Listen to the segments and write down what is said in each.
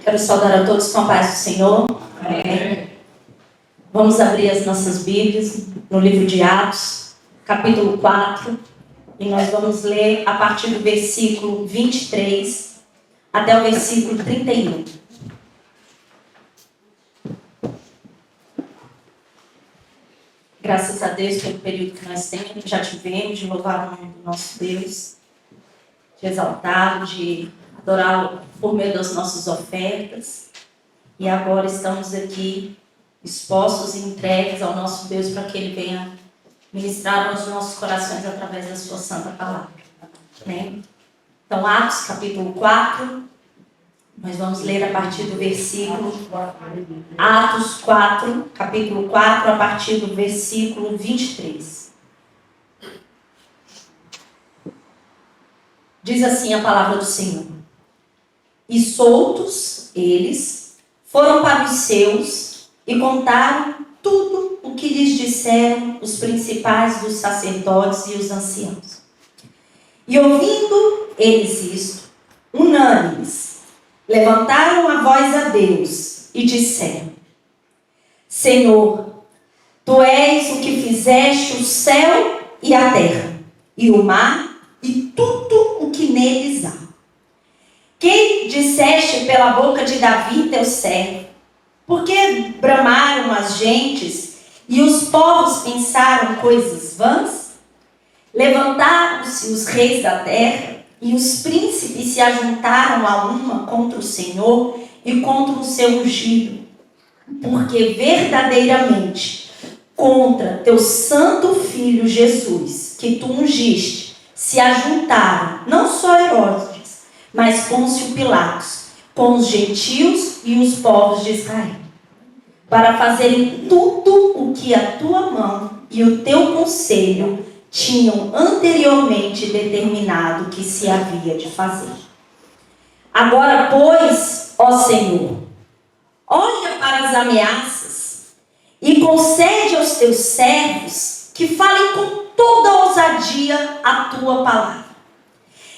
Quero saudar a todos com a paz do Senhor. Amém. Vamos abrir as nossas Bíblias no livro de Atos, capítulo 4, e nós vamos ler a partir do versículo 23 até o versículo 31. Graças a Deus pelo período que nós já tivemos de louvar o nome do nosso Deus, de exaltá-lo, de adorá-lo por meio das nossas ofertas. E agora estamos aqui expostos e entregues ao nosso Deus para que Ele venha ministrar aos nossos corações através da sua santa palavra. Amém? Então, Atos capítulo 4, nós vamos ler a partir do versículo... Atos 4, capítulo 4, a partir do versículo 23. Diz assim a palavra do Senhor: E soltos eles foram para os seus e contaram tudo o que lhes disseram os principais dos sacerdotes e os anciãos. E ouvindo eles isto, unânimes, levantaram a voz a Deus e disseram: Senhor, Tu és o que fizeste o céu e a terra, e o mar e tudo o que neles há. Quem disseste pela boca de Davi, teu servo? Porque bramaram as gentes e os povos pensaram coisas vãs? Levantaram-se os reis da terra e os príncipes se ajuntaram a uma contra o Senhor e contra o seu ungido. Porque verdadeiramente contra teu santo filho Jesus, que tu ungiste, se ajuntaram não só Herodes, mas Pôncio Pilatos, com os gentios e os povos de Israel, para fazerem tudo o que a tua mão e o teu conselho tinham anteriormente determinado que se havia de fazer. Agora, pois, ó Senhor, olha para as ameaças e concede aos teus servos que falem com toda ousadia a tua palavra.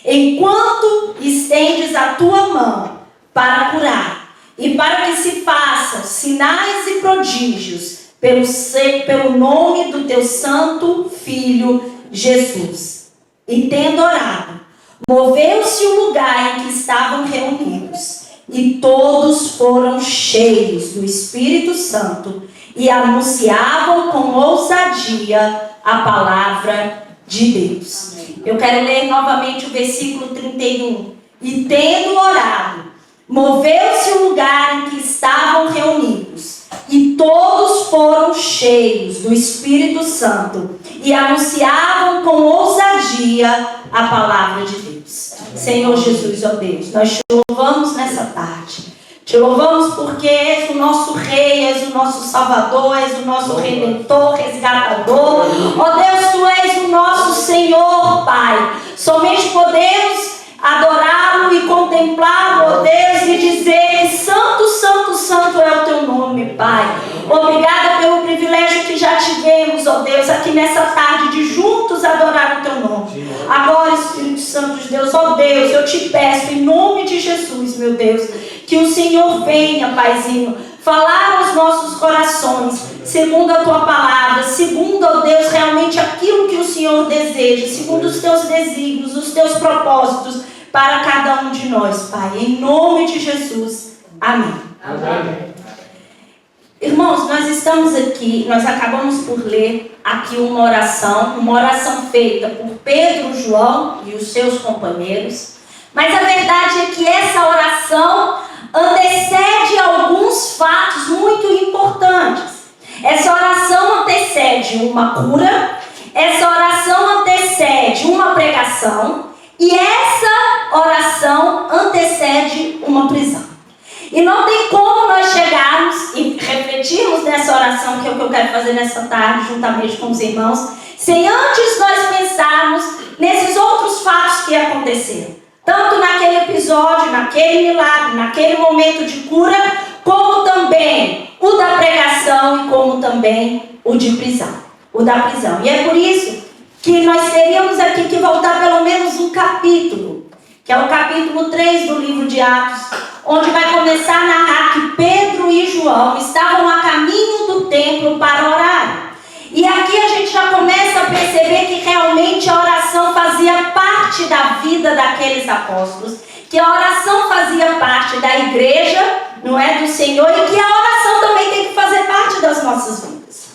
Enquanto estendes a tua mão para curar e para que se façam sinais e prodígios pelo nome do teu santo Filho Jesus. E tendo orado, moveu-se o lugar em que estavam reunidos, e todos foram cheios do Espírito Santo e anunciavam com ousadia a palavra de Deus. Amém. Eu quero ler novamente o versículo 31. E tendo orado, moveu-se o lugar em que estavam reunidos, e todos foram cheios do Espírito Santo e anunciavam com ousadia a palavra de Deus. Amém. Senhor Jesus, ó Deus, nós te louvamos nessa tarde. Te louvamos porque és o nosso Rei, és o nosso Salvador, és o nosso Redentor, Resgatador. Ó Deus, Tu és o nosso Senhor, Pai. Somente podemos adorá-lo e contemplá-lo, ó Deus, e dizer que Santo, Santo, Santo é o Teu nome, Pai. Obrigada pelo privilégio que já tivemos, ó Deus, aqui nessa tarde, de juntos adorar o Teu nome. Agora, Espírito Santo de Deus, ó Deus, eu te peço, em nome de Jesus, meu Deus, que o Senhor venha, Paizinho, falar aos nossos corações, segundo a Tua palavra, segundo, ó Deus, realmente aquilo que o Senhor deseja, segundo os Teus desígnios, os Teus propósitos para cada um de nós, Pai. Em nome de Jesus. Amém. Amém. Irmãos, nós estamos aqui, nós acabamos por ler aqui uma oração feita por Pedro, João e os seus companheiros. Mas a verdade é que essa oração antecede alguns fatos muito importantes. Essa oração antecede uma cura, essa oração antecede uma pregação e essa oração antecede uma prisão. E não tem como nós chegarmos e refletirmos nessa oração, que é o que eu quero fazer nessa tarde, juntamente com os irmãos, sem antes nós pensarmos nesses outros fatos que aconteceram. Tanto naquele episódio, naquele milagre, naquele momento de cura, como também o da pregação e como também o de prisão. O da prisão. E é por isso que nós teríamos aqui que voltar pelo menos um capítulo, que é o capítulo 3 do livro de Atos, onde vai começar a narrar que Pedro e João estavam a caminho do templo para orar. E aqui a gente já começa a perceber que realmente a oração fazia parte da vida daqueles apóstolos, que a oração fazia parte da igreja, não é, do Senhor, e que a oração também tem que fazer parte das nossas vidas.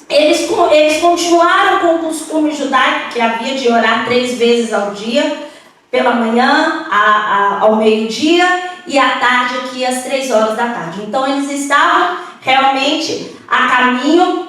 Eles continuaram com o costume judaico que havia de orar 3 vezes ao dia, pela manhã, ao meio-dia e à tarde, aqui às 3 horas da tarde. Então eles estavam realmente a caminho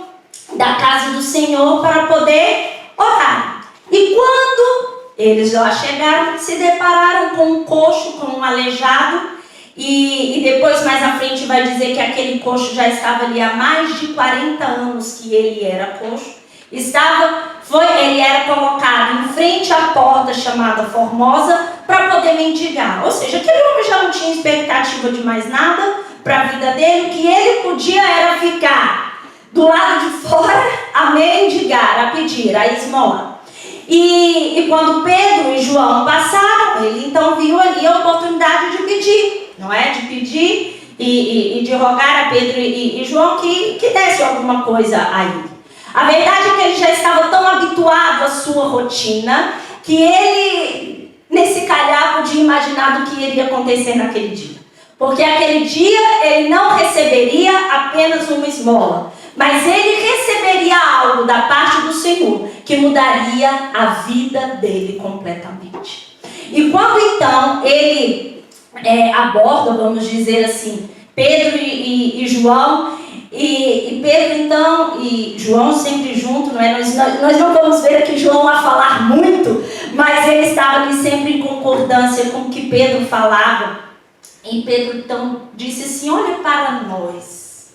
da casa do Senhor para poder orar. E quando eles lá chegaram, se depararam com um coxo, com um aleijado, e depois mais à frente vai dizer que aquele coxo já estava ali há mais de 40 anos que ele era coxo. Ele era colocado em frente à porta chamada Formosa para poder mendigar. Ou seja, aquele homem já não tinha expectativa de mais nada para a vida dele. O que ele podia era ficar do lado de fora a mendigar, a pedir, a esmola. E quando Pedro e João passaram, ele então viu ali a oportunidade de pedir, não é? De pedir e de rogar a Pedro e João que desse alguma coisa a ele. A verdade é que ele já estava tão habituado à sua rotina que ele, nesse calhar, podia imaginar do que iria acontecer naquele dia. Porque aquele dia ele não receberia apenas uma esmola, mas ele receberia algo da parte do Senhor que mudaria a vida dele completamente. E quando então ele aborda, vamos dizer assim, Pedro e João, e Pedro então e João sempre junto, não é? Nós não vamos ver aqui João a falar muito, mas ele estava ali sempre em concordância com o que Pedro falava. E Pedro então disse assim: olha para nós.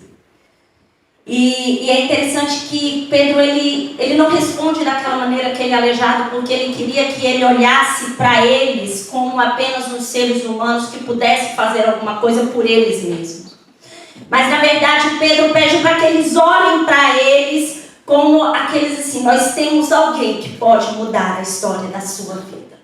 E é interessante que Pedro ele não responde daquela maneira aquele aleijado, porque ele queria que ele olhasse para eles como apenas uns seres humanos que pudessem fazer alguma coisa por eles mesmos. Mas na verdade Pedro pede para que eles olhem para eles como aqueles assim: nós temos alguém que pode mudar a história da sua vida.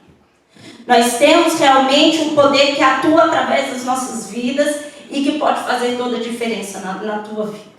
Nós temos realmente um poder que atua através das nossas vidas e que pode fazer toda a diferença na tua vida.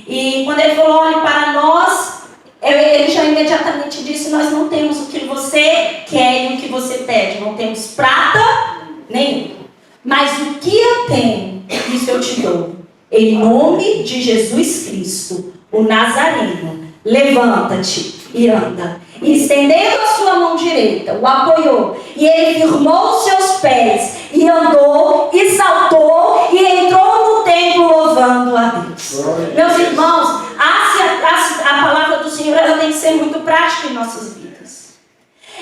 E quando ele falou: olhe para nós, ele já imediatamente disse: nós não temos o que você quer e o que você pede. Não temos prata nenhum. Mas o que eu tenho, isso eu te dou. Em nome de Jesus Cristo, o Nazareno, levanta-te e anda. E estendendo a sua mão direita, o apoiou, e ele firmou os seus pés, e andou, e saltou, e entrou no templo louvando a Deus. Meus irmãos, a palavra do Senhor ela tem que ser muito prática em nossas vidas.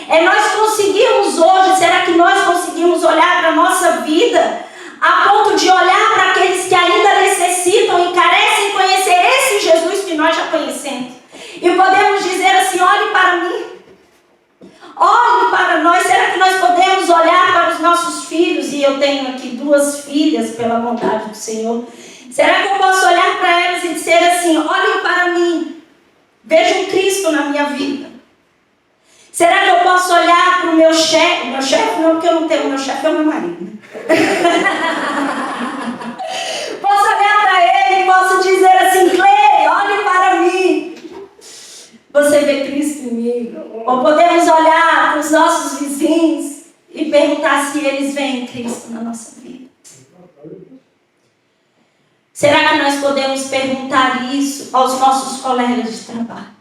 Nós conseguimos hoje, será que nós conseguimos olhar para a nossa vida a ponto de olhar para aqueles que ainda necessitam e carecem conhecer esse Jesus que nós já conhecemos? E podemos dizer assim: olhe para mim, olhe para nós. Será que nós podemos olhar para os nossos filhos? E eu tenho aqui 2 filhas pela vontade do Senhor. Será que eu posso olhar para elas e dizer assim: olhem para mim, vejam Cristo na minha vida? Será que eu posso olhar para o meu chefe? Meu chefe não, porque eu não tenho, meu chefe é o meu marido. Posso olhar para ele e posso dizer assim: Clei, olhe para mim, você vê Cristo em mim? Ou podemos olhar para os nossos vizinhos e perguntar se eles veem Cristo na nossa vida? Será que nós podemos perguntar isso aos nossos colegas de trabalho?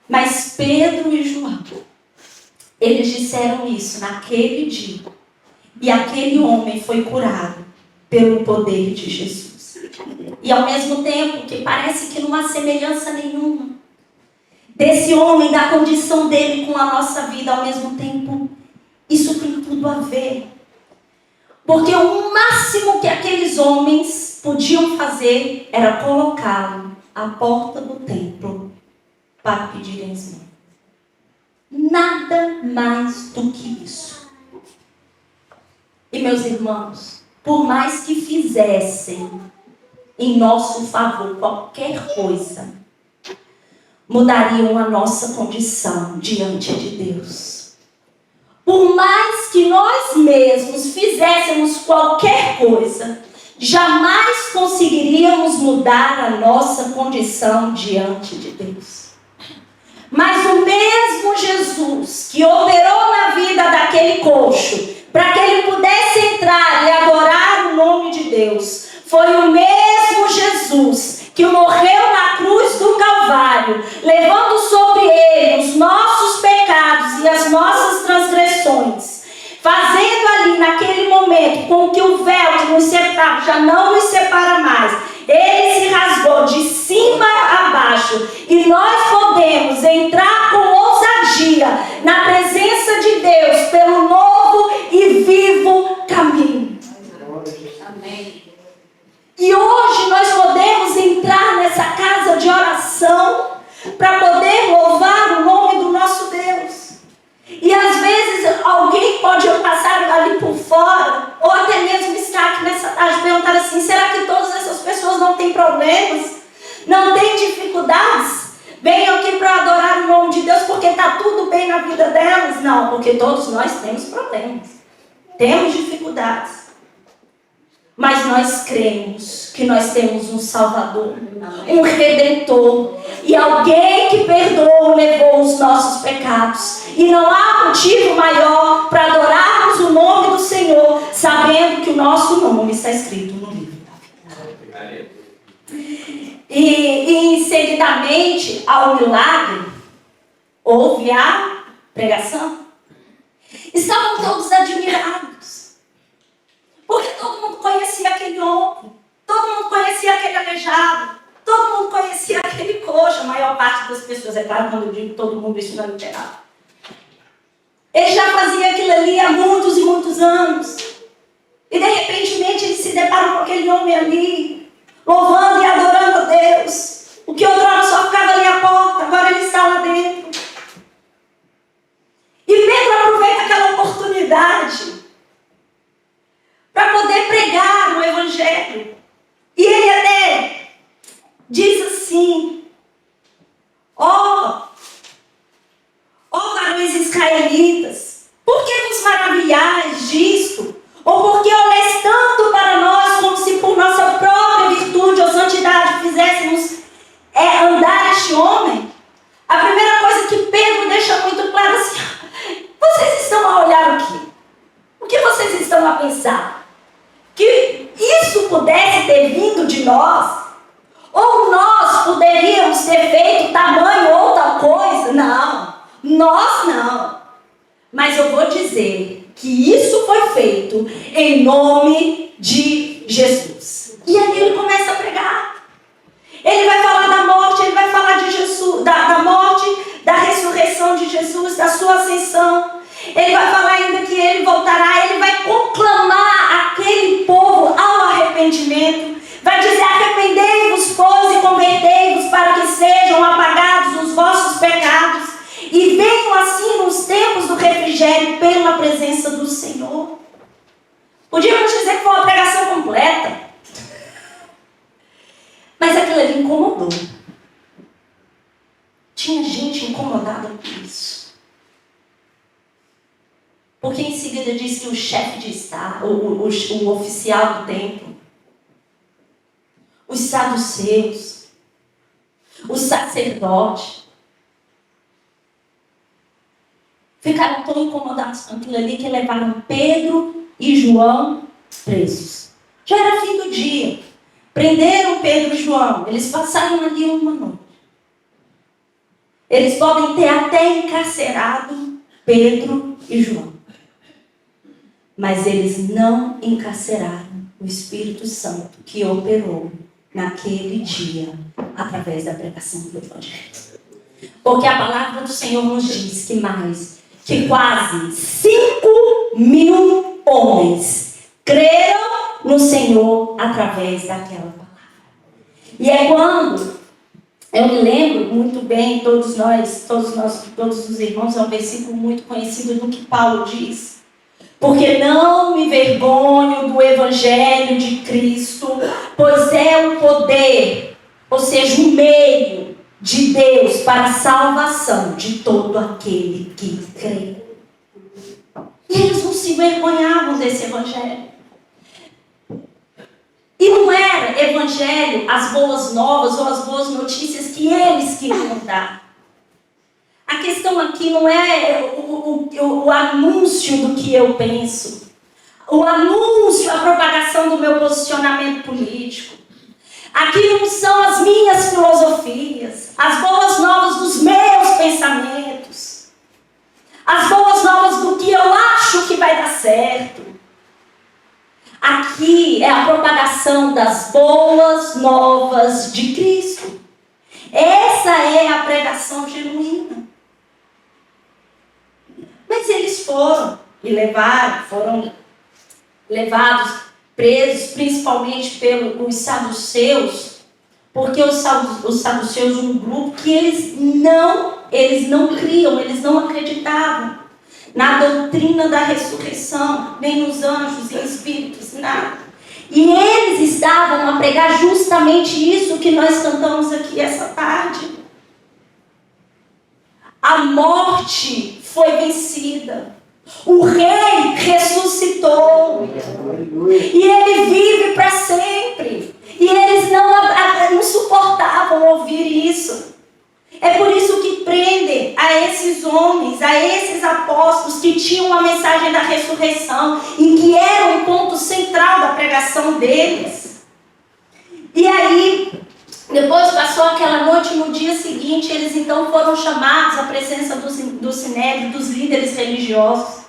Mas Pedro e João, eles disseram isso naquele dia. E aquele homem foi curado pelo poder de Jesus. E ao mesmo tempo que parece que não há semelhança nenhuma desse homem, da condição dele com a nossa vida, ao mesmo tempo isso tem tudo a ver. Porque o máximo que aqueles homens podiam fazer era colocá-lo à porta do templo para pedirem esmola. Nada mais do que isso. E meus irmãos, por mais que fizessem em nosso favor qualquer coisa, mudariam a nossa condição diante de Deus. por mais que nós mesmos fizéssemos qualquer coisa, jamais conseguiríamos mudar a nossa condição diante de Deus. Mas o mesmo Jesus que operou na vida daquele coxo, para que ele pudesse entrar e adorar o nome de Deus, foi o mesmo Jesus que morreu na cruz do Calvário, levando sobre ele os nossos pecados e as nossas transgressões, fazendo ali naquele momento com que o véu que nos separava já não nos separa mais, ele se rasgou de cima a baixo e nós podemos entrar com ousadia na presença de Deus pelo novo e vivo caminho. Amém. E hoje nós podemos entrar nessa casa de oração para poder louvar o nome do nosso Deus. E às vezes alguém pode passar ali por fora, ou até mesmo estar aqui nessa tarde, perguntar assim: será que todas essas pessoas não têm problemas? Não têm dificuldades? Venham aqui para adorar o nome de Deus porque está tudo bem na vida delas? Não, porque todos nós temos problemas, temos dificuldades. Mas nós cremos que nós temos um Salvador, um Redentor, e alguém que perdoou, levou os nossos pecados. E não há motivo maior para adorarmos o nome do Senhor, sabendo que o nosso nome está escrito no livro da vida. E seguidamente ao milagre, houve a pregação. Estavam todos admirados. Porque todo mundo conhecia aquele homem, todo mundo conhecia aquele aleijado, todo mundo conhecia aquele coxo. A maior parte das pessoas, é claro, quando eu digo todo mundo, isso não é literal. Ele já fazia aquilo ali há muitos e muitos anos. E de repente eles se deparam com aquele homem ali, louvando e adorando a Deus. O que outrora só ficava ali à porta, agora ele está lá dentro. E Pedro aproveita aquela oportunidade para poder pregar o Evangelho. E ele até diz assim: ó varões israelitas, por que vos maravilhais disto? Ou por que olhais tanto para nós como se por nossa própria virtude ou santidade fizéssemos andar este homem? A primeira coisa que Pedro deixa muito claro assim: vocês estão a olhar o quê? O que vocês estão a pensar? Que isso pudesse ter vindo de nós? Ou nós poderíamos ter feito tamanho ou tal coisa? Não, nós não. Mas eu vou dizer que isso foi feito em nome de Jesus. E aí ele começa a pregar. Ele vai falar da morte, ele vai falar de Jesus, da morte, da ressurreição de Jesus, da sua ascensão. Ele vai falar ainda que ele voltará, ele vai conclamar aquele povo ao arrependimento. Vai dizer: arrependei-vos, pois, e convertei-vos para que sejam apagados os vossos pecados e venham assim nos tempos do refrigério pela presença do Senhor. Podíamos dizer que foi uma pregação completa, mas aquilo ali incomodou. Tinha gente incomodada por isso. Porque em seguida diz que o chefe de Estado, o oficial do templo, os saduceus, o sacerdote, ficaram tão incomodados com aquilo ali que levaram Pedro e João presos. Já era fim do dia. Prenderam Pedro e João. Eles passaram ali uma noite. Eles podem ter até encarcerado Pedro e João. Mas eles não encarceraram o Espírito Santo que operou naquele dia através da pregação do Evangelho. Porque a palavra do Senhor nos diz que quase 5.000 homens creram no Senhor através daquela palavra. E é quando eu me lembro muito bem, todos os irmãos, é um versículo muito conhecido do que Paulo diz. Porque não me envergonho do Evangelho de Cristo, pois é o poder, ou seja, o meio de Deus para a salvação de todo aquele que crê. envergonhavam desse evangelho. E não era evangelho, as boas novas ou as boas notícias que eles queriam dar. A questão aqui não é o anúncio do que eu penso, o anúncio, a propagação do meu posicionamento político. Aqui não são as minhas filosofias, as boas novas dos meus pensamentos, as boas novas do que eu acho que vai dar certo. Aqui é a propagação das boas novas de Cristo. Essa é a pregação genuína. Mas eles foram levados, presos, principalmente pelos saduceus, porque os saduceus, um grupo que eles não criam, eles não acreditavam na doutrina da ressurreição, nem nos anjos e espíritos, nada. E eles estavam a pregar justamente isso que nós cantamos aqui essa tarde. A morte foi vencida. O rei ressuscitou. E ele vive para sempre. E eles não suportavam ouvir isso. É por isso que prendem a esses homens, a esses apóstolos que tinham uma mensagem da ressurreição e que era um ponto central da pregação deles. E aí, depois passou aquela noite, no dia seguinte, eles então foram chamados à presença do Sinédrio, dos líderes religiosos.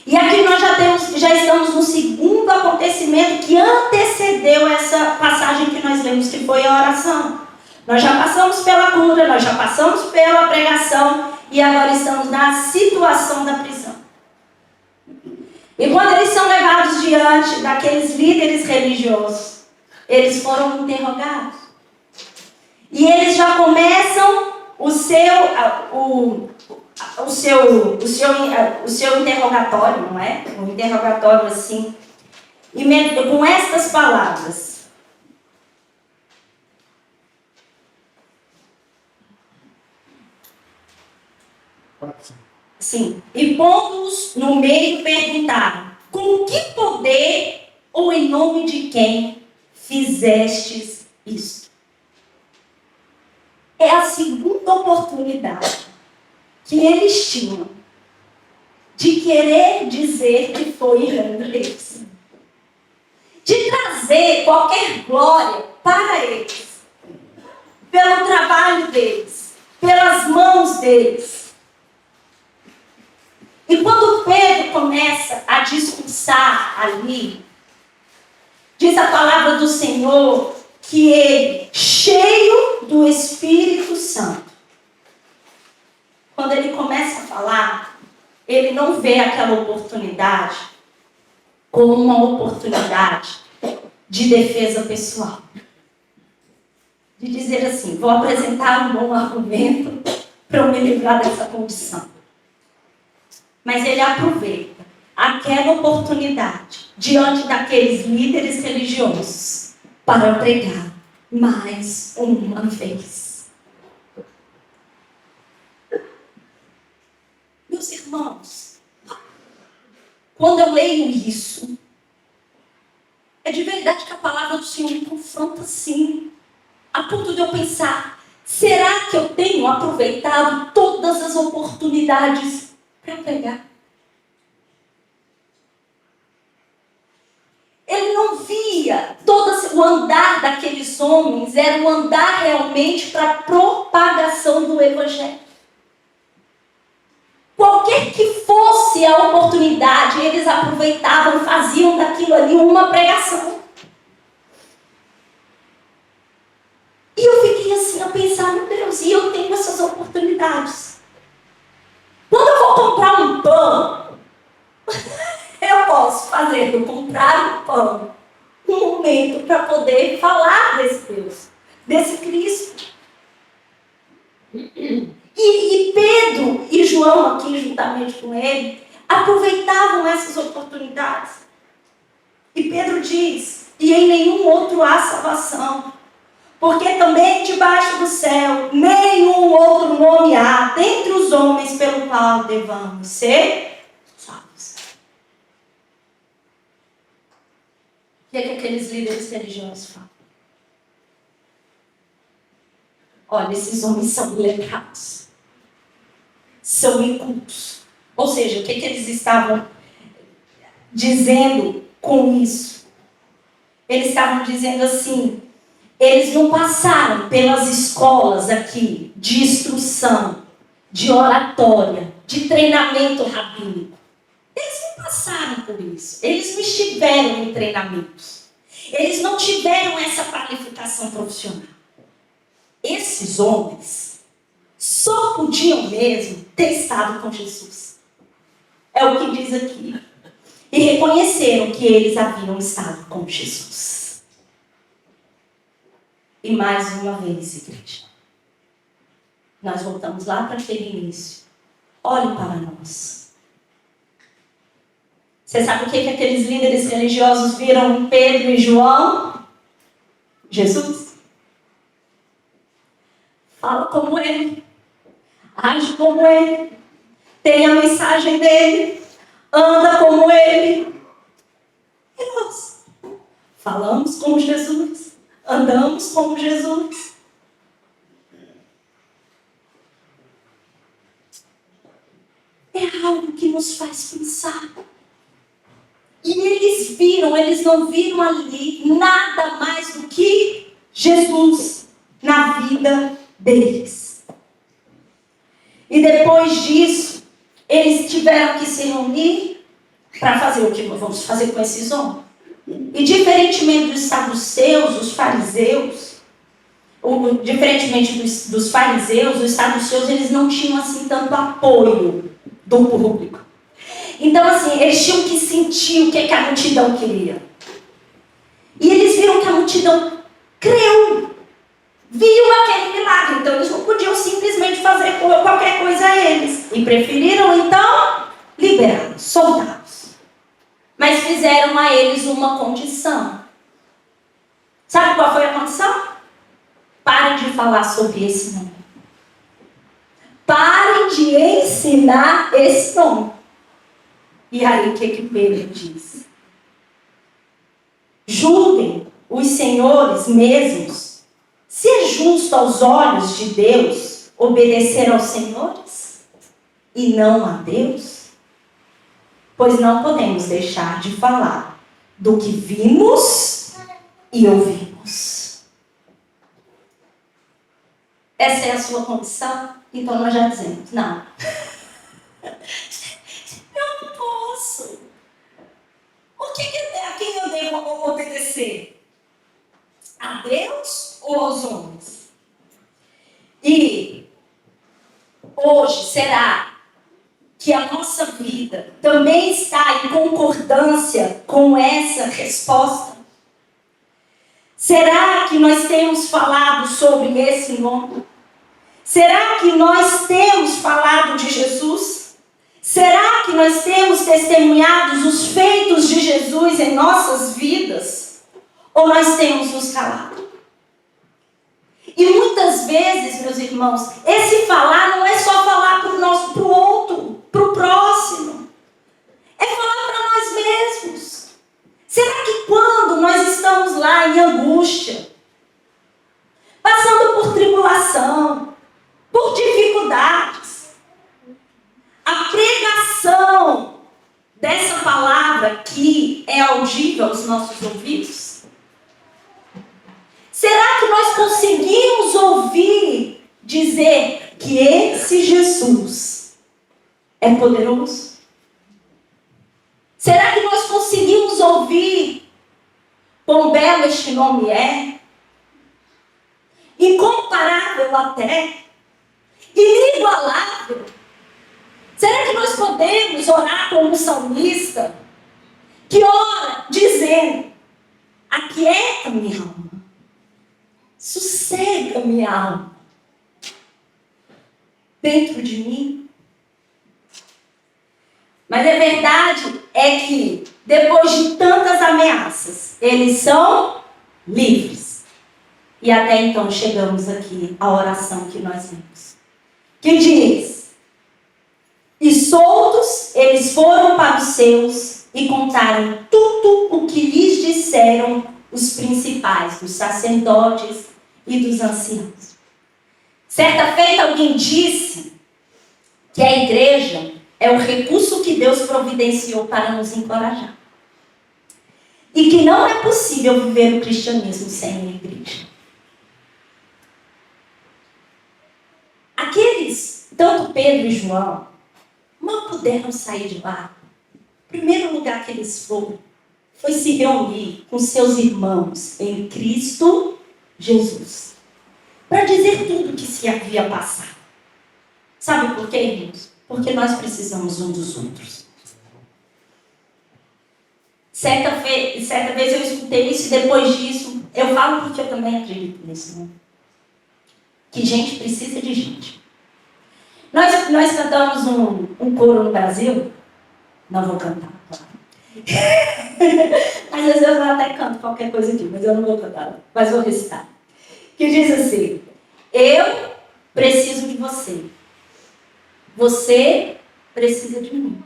E aqui nós já estamos no segundo acontecimento que antecedeu essa passagem que nós lemos, que foi a oração. Nós já passamos pela cura, nós já passamos pela pregação e agora estamos na situação da prisão. E quando eles são levados diante daqueles líderes religiosos, eles foram interrogados. E eles já começam o seu interrogatório, não é? Um interrogatório assim, com estas palavras. Sim. E pondo-os no meio, perguntaram: com que poder ou em nome de quem fizestes isso? É a segunda oportunidade que eles tinham de querer dizer que foi engano deles, de trazer qualquer glória para eles, pelo trabalho deles, pelas mãos deles. E quando Pedro começa a discursar ali, diz a palavra do Senhor que ele, cheio do Espírito Santo, quando ele começa a falar, ele não vê aquela oportunidade como uma oportunidade de defesa pessoal. De dizer assim, vou apresentar um bom argumento para eu me livrar dessa condição. Mas ele aproveita aquela oportunidade diante daqueles líderes religiosos para pregar mais uma vez. Meus irmãos, quando eu leio isso, é de verdade que a palavra do Senhor me confronta assim, a ponto de eu pensar, será que eu tenho aproveitado todas as oportunidades para pregar? Ele não via todo o andar daqueles homens, era um andar realmente para a propagação do Evangelho. Qualquer que fosse a oportunidade, eles aproveitavam, faziam daquilo ali uma pregação. E eu fiquei assim a pensar, meu Deus, e eu tenho essas oportunidades. Quando eu vou comprar um pão, eu posso fazer do comprar um pão um momento para poder falar desse Deus, desse Cristo. E Pedro e João aqui, juntamente com ele, aproveitavam essas oportunidades. E Pedro diz, e em nenhum outro há salvação, porque também debaixo do céu nenhum outro nome há dentre os homens pelo qual devamos ser salvos. O que é que aqueles líderes religiosos falam? Olha, esses homens são iletrados. São incultos. Ou seja, o que eles estavam dizendo com isso? Eles estavam dizendo assim, eles não passaram pelas escolas aqui de instrução, de oratória, de treinamento rabínico. Eles não passaram por isso. Eles não estiveram em treinamentos. Eles não tiveram essa qualificação profissional. Esses homens só podiam mesmo ter estado com Jesus. É o que diz aqui. E reconheceram que eles haviam estado com Jesus. E mais uma vez, igreja, nós voltamos lá para aquele início. Olhe para nós. Você sabe o que aqueles líderes religiosos viram em Pedro e João? Jesus. Fala como ele. Age como ele. Tem a mensagem dele. Anda como ele. E nós? Falamos como Jesus. Andamos como Jesus. É algo que nos faz pensar. E eles não viram ali nada mais do que Jesus na vida deles. E depois disso, eles tiveram que se reunir para fazer o que vamos fazer com esses homens. E diferentemente dos saduceus, os fariseus, diferentemente dos fariseus, os saduceus, eles não tinham assim tanto apoio do público. Então assim, eles tinham que sentir o que a multidão queria. E eles viram que a multidão creu, viu aquele milagre. Então eles não podiam simplesmente fazer qualquer coisa a eles. E preferiram então liberá-los, soltá-los. Mas fizeram a eles uma condição. Sabe qual foi a condição? Parem de falar sobre esse nome. Parem de ensinar esse nome. E aí o que Pedro diz? Julguem os senhores mesmos se é justo aos olhos de Deus obedecer aos senhores e não a Deus. Pois não podemos deixar de falar do que vimos e ouvimos. Essa é a sua condição? Então nós já dizemos, não. Eu não posso. A quem eu devo obedecer? A Deus ou aos homens? E hoje, será que a nossa vida também está em concordância com essa resposta? Será que nós temos falado sobre esse nome? Será que nós temos falado de Jesus? Será que nós temos testemunhado os feitos de Jesus em nossas vidas? Ou nós temos nos calado? E muitas vezes, meus irmãos, esse falar não é só falar para o outro, para o próximo. É falar para nós mesmos. Será que quando nós estamos lá em angústia, passando por tribulação, por dificuldades, a pregação dessa palavra que é audível aos nossos ouvidos, será que nós conseguimos ouvir dizer que esse Jesus é poderoso? Será que nós conseguimos ouvir quão belo este nome é? Incomparável até, inigualável. Será que nós podemos orar como um salmista que ora dizendo: aquieta minha alma, sossega minha alma dentro de mim? Mas a verdade é que depois de tantas ameaças, eles são livres. E até então chegamos aqui à oração que nós vimos, que diz: e soltos eles foram para os seus e contaram tudo o que lhes disseram os principais, dos sacerdotes e dos anciãos. Certa feita alguém disse que a igreja é o recurso que Deus providenciou para nos encorajar. E que não é possível viver o cristianismo sem a igreja. Aqueles, tanto Pedro e João, não puderam sair de lá. O primeiro lugar que eles foram foi se reunir com seus irmãos em Cristo Jesus, para dizer tudo o que se havia passado. Sabe por quê, irmãos? Porque nós precisamos um dos outros. Certa vez eu escutei isso e depois disso, eu falo porque eu também acredito nisso, né? Que gente precisa de gente. Nós cantamos um coro no Brasil, não vou cantar, claro. Às vezes eu até canto qualquer coisa aqui, mas eu não vou cantar, mas vou recitar. Que diz assim: eu preciso de você. Você precisa de mim.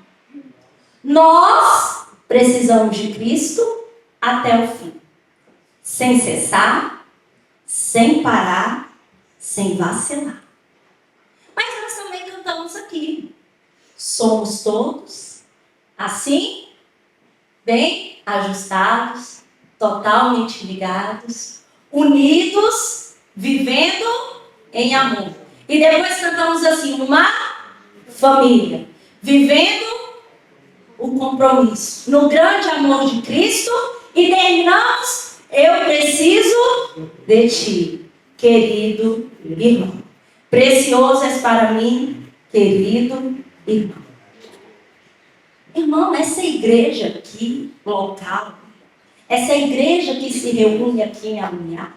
Nós precisamos de Cristo até o fim. Sem cessar, sem parar, sem vacilar. Mas nós também cantamos aqui. Somos todos assim, bem ajustados, totalmente ligados, unidos, vivendo em amor. E depois cantamos assim, uma família, vivendo o compromisso, no grande amor de Cristo, e terminamos, eu preciso de ti, querido irmão. Precioso és para mim, querido irmão. Irmão, essa igreja aqui, local, essa igreja que se reúne aqui em Amunhá,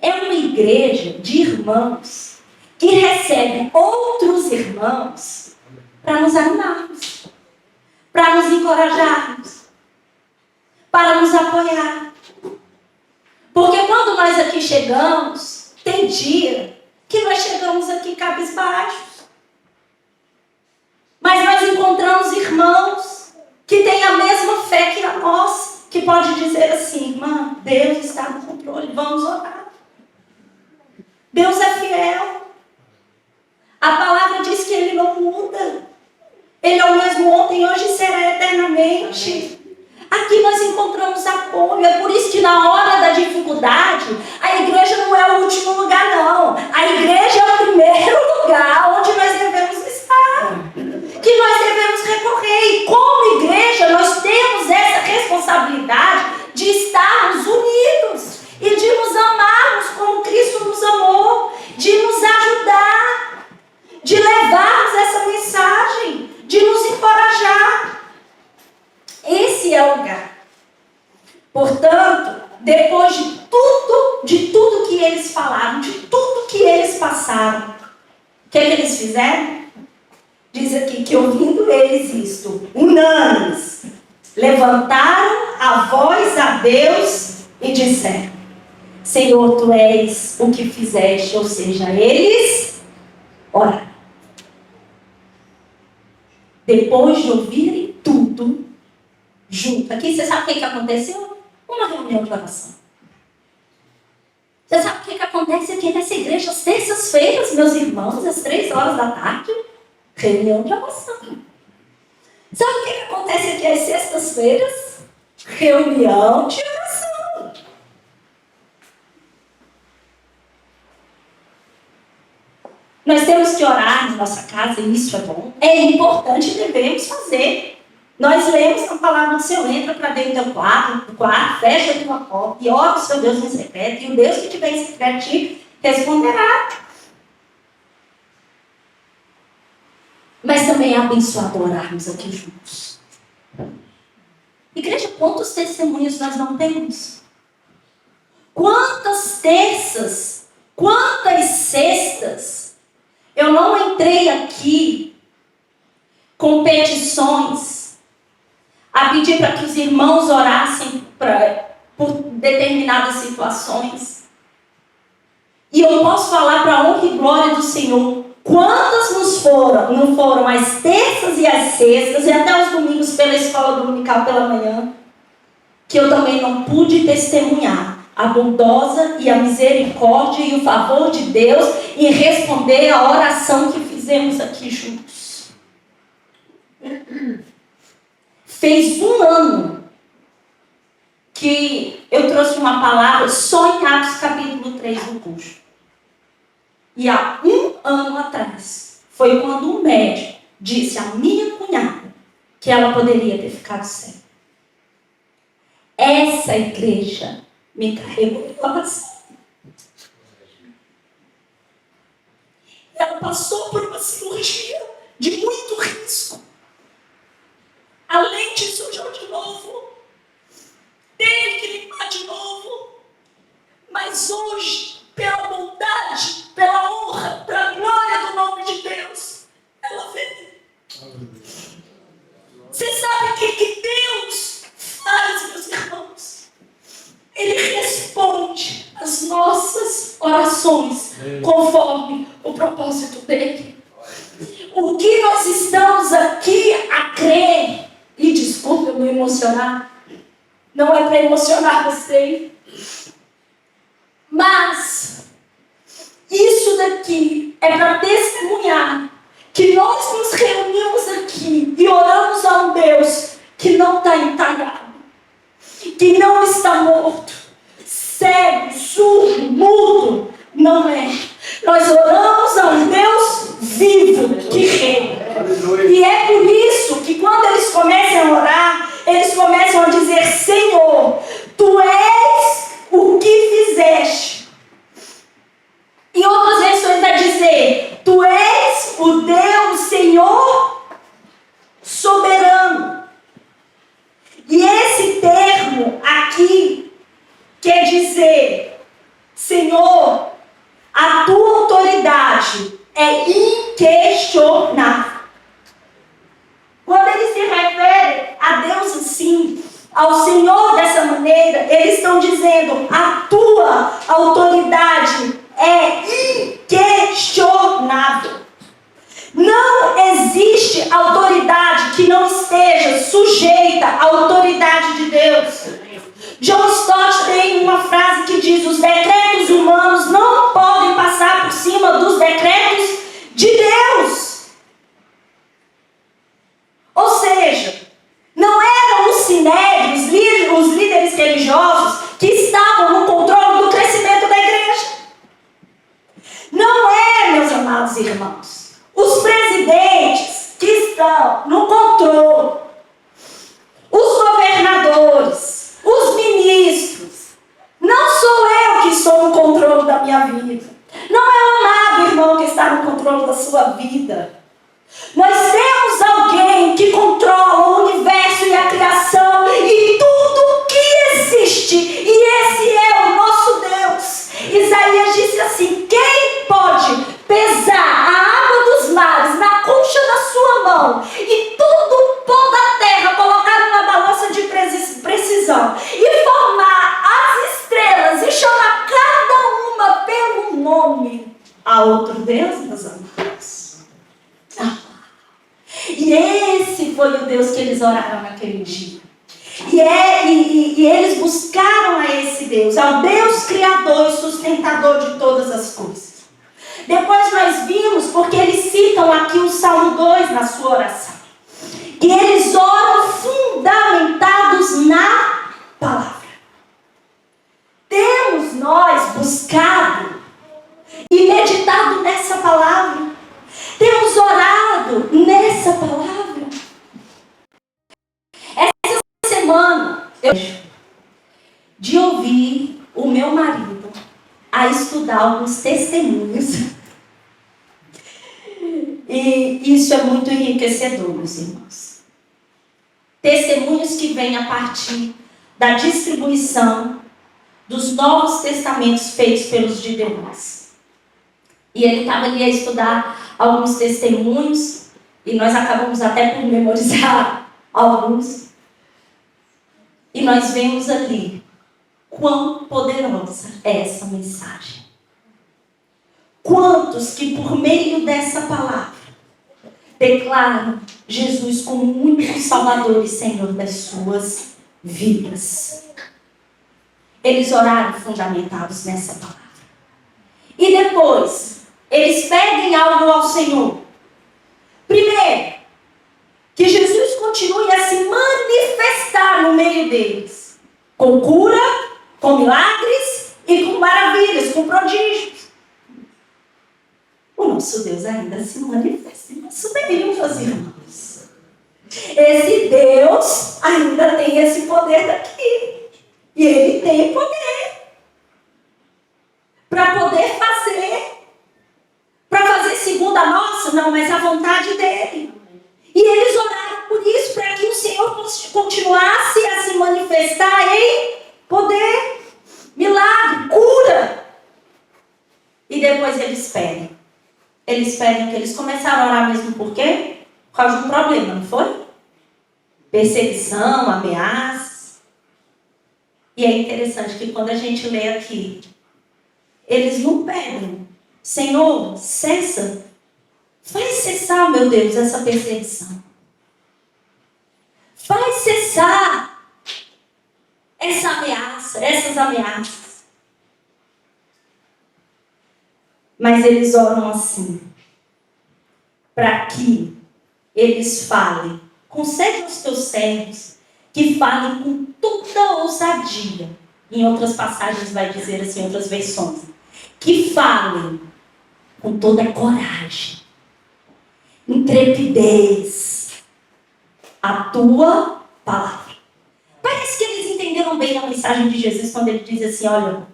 é uma igreja de irmãos que recebem outros irmãos para nos animarmos, para nos encorajarmos, para nos apoiar. Porque quando nós aqui chegamos, tem dia que nós chegamos aqui cabisbaixos. Mas nós encontramos irmãos que têm a mesma fé que a nossa, que pode dizer assim: irmã, Deus está no controle, vamos orar. Deus é fiel. A palavra diz que Ele não muda. Ele é o mesmo ontem, hoje e será eternamente. Aqui nós encontramos apoio. É por isso que na hora da dificuldade, a igreja não é o último lugar, não. A igreja é o primeiro lugar onde nós devemos estar, que nós devemos recorrer. E como igreja, nós temos essa responsabilidade de estarmos unidos e de nos amarmos como Cristo nos amou, de nos ajudar, de levarmos essa mensagem, de nos encorajar. Esse é o lugar. Portanto, depois de tudo que eles falaram, de tudo que eles passaram, o que eles fizeram? Diz aqui que ouvindo eles isto, unânimes, levantaram a voz a Deus e disseram: Senhor, Tu és o que fizeste. Ou seja, eles oraram. Depois de ouvirem tudo, junto. Aqui você sabe o que aconteceu? Uma reunião de oração. Você sabe o que acontece aqui nessa igreja às terças-feiras, meus irmãos, às 3 horas da tarde? Reunião de oração. Sabe o que acontece aqui às sextas-feiras? Reunião de oração. Nós temos que orar na nossa casa, e isso é bom. É importante, devemos fazer. Nós lemos a palavra do Senhor: entra para dentro do quarto, fecha a tua porta e ora o seu Deus em secreto, e o Deus que estiver em secreto te responderá. Mas também é abençoado orarmos aqui juntos. Igreja, quantos testemunhos nós não temos? Quantas terças, quantas sextas eu não entrei aqui com petições a pedir para que os irmãos orassem por determinadas situações. E eu posso falar para a honra e glória do Senhor Quantas não foram as terças e as sextas e até os domingos pela escola dominical pela manhã, que eu também não pude testemunhar a bondosa e a misericórdia e o favor de Deus em responder a oração que fizemos aqui juntos. Fez 1 ano que eu trouxe uma palavra só em Atos capítulo 3 do curso. E há 1 ano atrás, foi quando um médico disse à minha cunhada que ela poderia ter ficado cega. Essa igreja me carregou em oração. Ela passou por uma cirurgia de muito risco. Além de sujar de novo, teve que limpar de novo. Mas hoje, pela bondade, pela honra, pela glória do nome de Deus, ela veio. Você sabe o que Deus faz, meus irmãos? Ele responde as nossas orações conforme o propósito dele. O que nós estamos aqui a crer, e desculpa eu me emocionar, não é para emocionar você, mas isso daqui é para testemunhar que nós nos reunimos aqui e oramos a um Deus que não está entalhado, que não está morto, cego, surdo, mudo, não é. Nós oramos a um Deus vivo que reina. E é por isso que quando eles começam a orar, eles começam a dizer: Senhor, Tu és o que fizeste. Em outras versões vai dizer: Tu és o Deus, Senhor, soberano. E esse termo aqui quer dizer: Senhor, a Tua autoridade é inquestionável. Quando eles se referem a Deus assim, ao Senhor dessa maneira, eles estão dizendo: a Tua autoridade é inquestionável. Não existe autoridade que não esteja sujeita à autoridade de Deus. John Stott tem uma frase que diz: os decretos humanos não podem passar por cima dos decretos de Deus. Ou seja, não eram os sinédrios, os líderes religiosos, que estavam no controle do crescimento da igreja. Não é, meus amados irmãos, os presidentes que estão no controle, os governadores, os ministros. Não sou eu que estou no controle da minha vida. Não é o amado irmão que está no controle da sua vida. Nós temos alguém que controla o universo e a criação e tudo que existe. E esse é o nosso Deus. Isaías disse assim: quem pode pesar a água dos mares na concha da sua mão e tudo o pó da terra colocar numa balança de precisão e formar as estrelas e chamar cada uma pelo nome? Há outro Deus, meus amados? E esse foi o Deus que eles oraram naquele dia. E eles buscaram a esse Deus, ao Deus criador e sustentador de todas as coisas. Depois nós vimos, porque eles citam aqui o Salmo 2 na sua oração, que eles oram fundamentados na palavra. Temos nós buscado e meditado nessa palavra. Temos orado nessa palavra. Essa semana, de ouvir o meu marido a estudar alguns testemunhos. E isso é muito enriquecedor, meus irmãos. Testemunhos que vêm a partir da distribuição dos Novos Testamentos feitos pelos gideões. E ele estava ali a estudar alguns testemunhos, e nós acabamos até por memorizar alguns. E nós vemos ali quão poderosa é essa mensagem. Quantos que por meio dessa palavra declaram Jesus como único Salvador e Senhor das suas vidas? Eles oraram fundamentados nessa palavra. E depois, eles pedem algo ao Senhor. Primeiro, que Jesus continue a se manifestar no meio deles. Com cura, com milagres e com maravilhas, com prodígios. O nosso Deus ainda se manifesta em nosso meio, meus irmãos. Esse Deus ainda tem esse poder daqui. E Ele tem poder. Para poder fazer. Para fazer segundo a nossa, não, mas a vontade dEle. E eles oraram por isso, para que o Senhor continuasse a se manifestar em poder, milagre, cura. E depois eles pedem. Eles pedem que eles começaram a orar mesmo por quê? Por causa de um problema, não foi? Perseguição, ameaças. E é interessante que quando a gente lê aqui, eles não pedem, Senhor, cessa. Faz cessar, meu Deus, essa perseguição. Faz cessar essa ameaça, essas ameaças. Mas eles oram assim, para que eles falem. Concede aos teus servos que falem com toda ousadia. Em outras passagens vai dizer assim, em outras versões. Que falem com toda coragem, intrepidez, a tua palavra. Parece que eles entenderam bem a mensagem de Jesus quando ele diz assim, olha,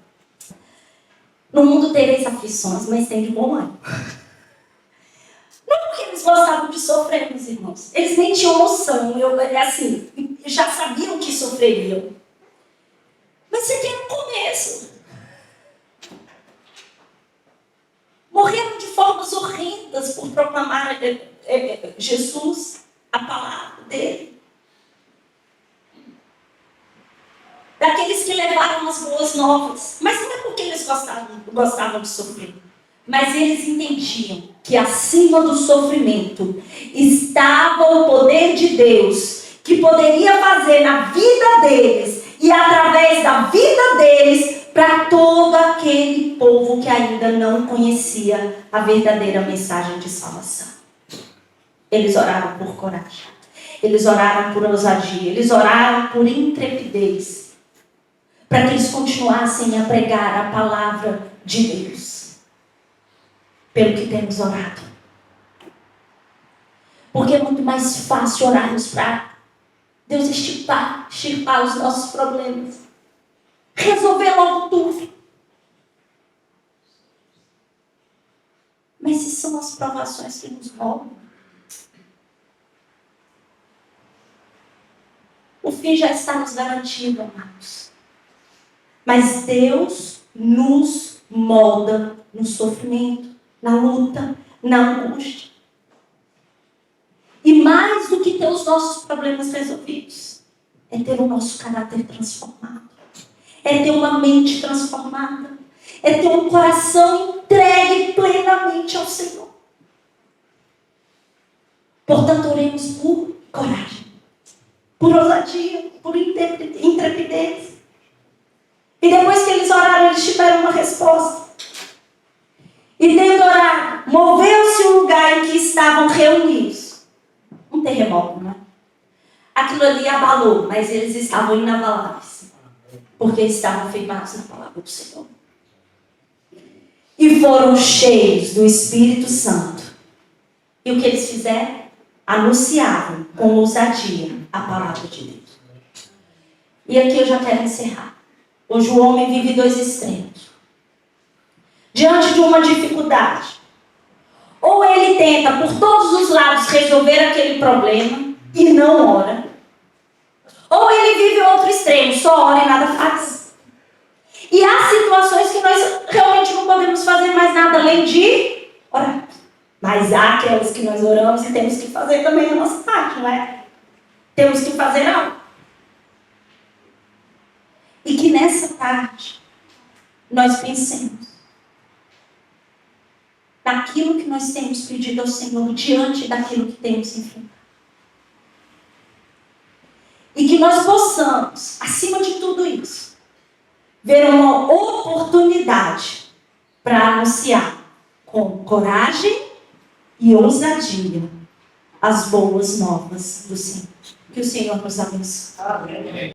no mundo tereis aflições, mas tem de bom ânimo. Não porque eles gostavam de sofrer, meus irmãos. Eles nem tinham noção, já sabiam que sofreriam. Mas isso aqui era o começo. Morreram de formas horrendas por proclamar Jesus, a palavra dele. Daqueles que levaram as boas novas. Mas não é porque eles gostavam de sofrer. Mas eles entendiam que acima do sofrimento estava o poder de Deus, que poderia fazer na vida deles e através da vida deles para todo aquele povo que ainda não conhecia a verdadeira mensagem de salvação. Eles oraram por coragem. Eles oraram por ousadia. Eles oraram por intrepidez. Para que eles continuassem a pregar a palavra de Deus. Pelo que temos orado. Porque é muito mais fácil orarmos para Deus extirpar os nossos problemas. Resolver logo tudo. Mas se são as provações que nos roubam, o fim já está nos garantido, amados. Mas Deus nos molda no sofrimento, na luta, na angústia. E mais do que ter os nossos problemas resolvidos, é ter o nosso caráter transformado. É ter uma mente transformada. É ter um coração entregue plenamente ao Senhor. Portanto, oremos por coragem, por ousadia, por intrepidez. E depois que eles oraram, eles tiveram uma resposta. E tendo orado, moveu-se o lugar em que estavam reunidos. Um terremoto, não é? Aquilo ali abalou, mas eles estavam inabaláveis. Porque estavam firmados na palavra do Senhor. E foram cheios do Espírito Santo. E o que eles fizeram? Anunciavam com ousadia a palavra de Deus. E aqui eu já quero encerrar. Hoje o homem vive dois extremos. Diante de uma dificuldade, ou ele tenta por todos os lados resolver aquele problema e não ora, ou ele vive outro extremo, só ora e nada faz. E há situações que nós realmente não podemos fazer mais nada além de orar. Mas há aquelas que nós oramos e temos que fazer também a nossa parte, não é? Temos que fazer algo. E que nessa tarde nós pensemos naquilo que nós temos pedido ao Senhor, diante daquilo que temos enfrentado. E que nós possamos, acima de tudo isso, ver uma oportunidade para anunciar com coragem e ousadia as boas novas do Senhor. Que o Senhor nos abençoe. Amém.